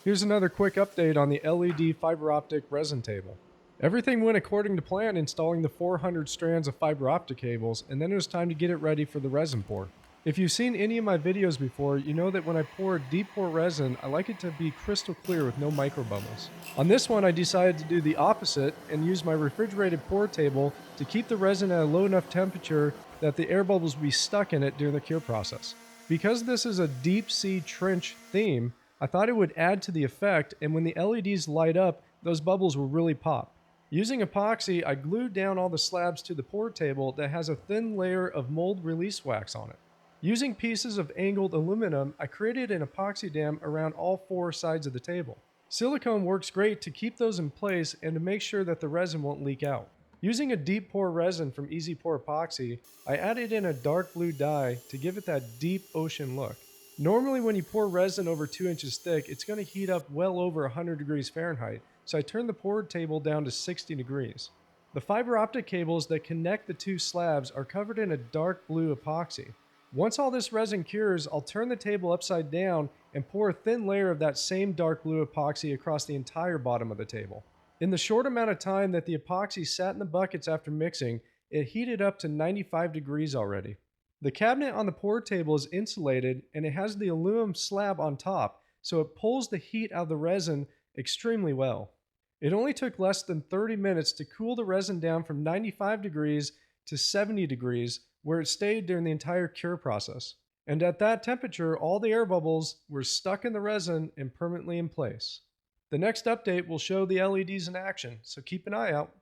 Here's another quick update on the LED fiber optic resin table. Everything went according to plan installing the 400 strands of fiber optic cables, and then it was time to get it ready for the resin pour. If you've seen any of my videos before, you know that when I pour deep pour resin, I like it to be crystal clear with no micro bubbles. On this one, I decided to do the opposite and use my refrigerated pour table to keep the resin at a low enough temperature that the air bubbles will be stuck in it during the cure process. Because this is a deep sea trench theme, I thought it would add to the effect, and when the LEDs light up, those bubbles will really pop. Using epoxy, I glued down all the slabs to the pour table that has a thin layer of mold release wax on it. Using pieces of angled aluminum, I created an epoxy dam around all four sides of the table. Silicone works great to keep those in place and to make sure that the resin won't leak out. Using a deep pour resin from Easy Pour Epoxy, I added in a dark blue dye to give it that deep ocean look. Normally when you pour resin over 2 inches thick, it's going to heat up well over 100 degrees Fahrenheit, so I turned the pour table down to 60 degrees. The fiber optic cables that connect the two slabs are covered in a dark blue epoxy. Once all this resin cures, I'll turn the table upside down and pour a thin layer of that same dark blue epoxy across the entire bottom of the table. In the short amount of time that the epoxy sat in the buckets after mixing, it heated up to 95 degrees already. The cabinet on the pour table is insulated and it has the aluminum slab on top, so it pulls the heat out of the resin extremely well. It only took less than 30 minutes to cool the resin down from 95 degrees to 70 degrees, where it stayed during the entire cure process. And at that temperature, all the air bubbles were stuck in the resin and permanently in place. The next update will show the LEDs in action, so keep an eye out.